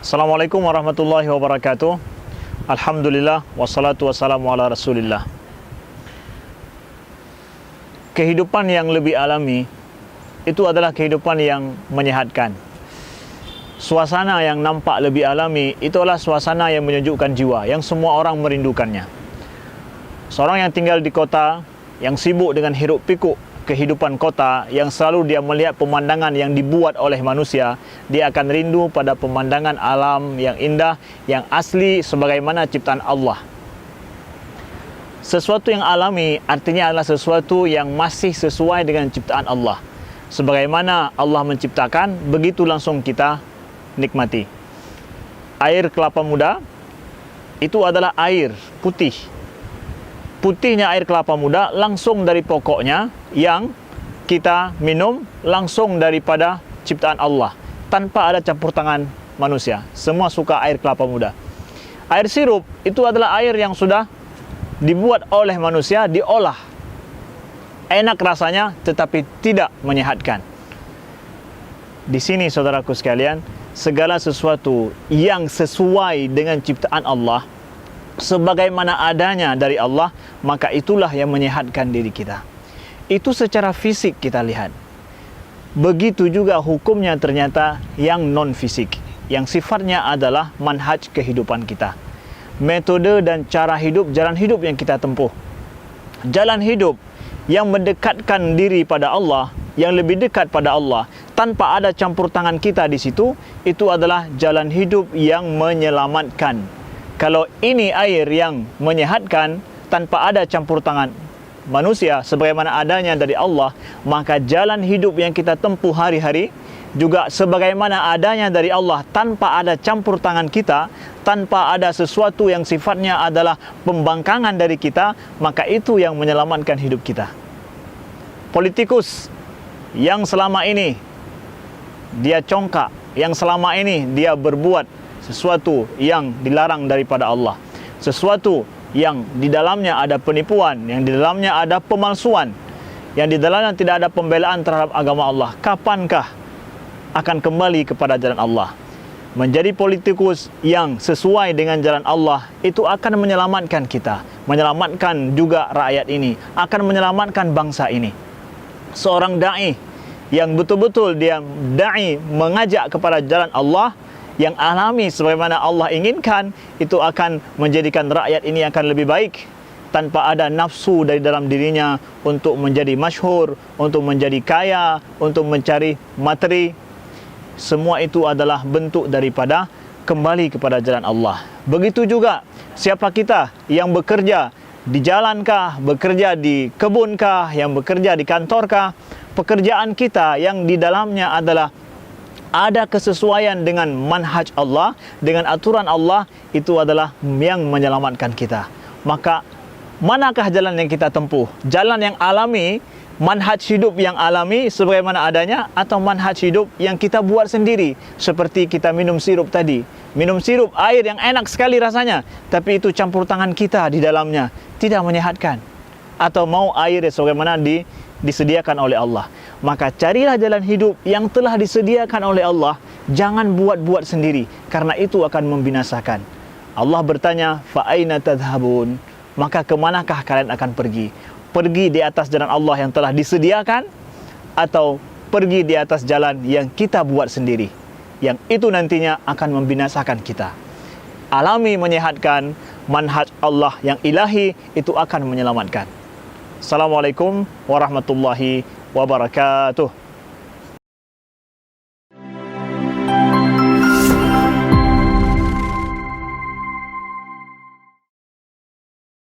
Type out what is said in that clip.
Assalamualaikum warahmatullahi wabarakatuh. Alhamdulillah wassalatu wassalamu ala Rasulillah. Kehidupan yang lebih alami itu adalah kehidupan yang menyehatkan. Suasana yang nampak lebih alami itu adalah suasana yang menyejukkan jiwa, yang semua orang merindukannya. Seorang yang tinggal di kota, yang sibuk dengan hiruk pikuk kehidupan kota, yang selalu dia melihat pemandangan yang dibuat oleh manusia, dia akan rindu pada pemandangan alam yang indah, yang asli sebagaimana ciptaan Allah. Sesuatu yang alami artinya adalah sesuatu yang masih sesuai dengan ciptaan Allah. Sebagaimana Allah menciptakan, begitu langsung kita nikmati. Air kelapa muda itu adalah air putih. Putihnya air kelapa muda langsung dari pokoknya, yang kita minum langsung daripada ciptaan Allah, tanpa ada campur tangan manusia. Semua suka air kelapa muda. Air sirup itu adalah air yang sudah dibuat oleh manusia, diolah. Enak rasanya tetapi tidak menyehatkan. Di sini saudaraku sekalian, segala sesuatu yang sesuai dengan ciptaan Allah, sebagaimana adanya dari Allah, maka itulah yang menyehatkan diri kita. Itu secara fisik kita lihat. Begitu juga hukumnya ternyata yang non-fisik, yang sifatnya adalah manhaj kehidupan kita. Metode dan cara hidup, jalan hidup yang kita tempuh. Jalan hidup yang mendekatkan diri pada Allah, yang lebih dekat pada Allah, tanpa ada campur tangan kita di situ, itu adalah jalan hidup yang menyelamatkan. Kalau ini air yang menyehatkan tanpa ada campur tangan manusia sebagaimana adanya dari Allah, maka jalan hidup yang kita tempuh hari-hari juga sebagaimana adanya dari Allah, tanpa ada campur tangan kita, tanpa ada sesuatu yang sifatnya adalah pembangkangan dari kita, maka itu yang menyelamatkan hidup kita. Politikus yang selama ini dia congkak, yang selama ini dia berbuat sesuatu yang dilarang daripada Allah, sesuatu yang di dalamnya ada penipuan, yang di dalamnya ada pemalsuan, yang di dalamnya tidak ada pembelaan terhadap agama Allah, kapankah akan kembali kepada jalan Allah? Menjadi politikus yang sesuai dengan jalan Allah itu akan menyelamatkan kita, menyelamatkan juga rakyat ini, akan menyelamatkan bangsa ini. Seorang da'i yang betul-betul dia da'i mengajak kepada jalan Allah yang alami sebagaimana Allah inginkan, itu akan menjadikan rakyat ini akan lebih baik, tanpa ada nafsu dari dalam dirinya untuk menjadi masyhur, untuk menjadi kaya, untuk mencari materi. Semua itu adalah bentuk daripada kembali kepada jalan Allah. Begitu juga siapa kita yang bekerja di jalankah, bekerja di kebunkah, yang bekerja di kantorkah, pekerjaan kita yang di dalamnya adalah ada kesesuaian dengan manhaj Allah, dengan aturan Allah, itu adalah yang menyelamatkan kita. Maka manakah jalan yang kita tempuh? Jalan yang alami, manhaj hidup yang alami sebagaimana adanya, atau manhaj hidup yang kita buat sendiri, seperti kita minum sirup tadi. Minum sirup, air yang enak sekali rasanya, tapi itu campur tangan kita di dalamnya, tidak menyehatkan. Atau mau air sebagaimana disediakan oleh Allah. Maka carilah jalan hidup yang telah disediakan oleh Allah, jangan buat-buat sendiri, karena itu akan membinasakan. Allah bertanya, fa aina tadhhabun? Maka kemanakah kalian akan pergi? Pergi di atas jalan Allah yang telah disediakan, atau pergi di atas jalan yang kita buat sendiri, yang itu nantinya akan membinasakan kita. Alami menyehatkan, manhaj Allah yang ilahi itu akan menyelamatkan. Assalamualaikum warahmatullahi wabarakatuh.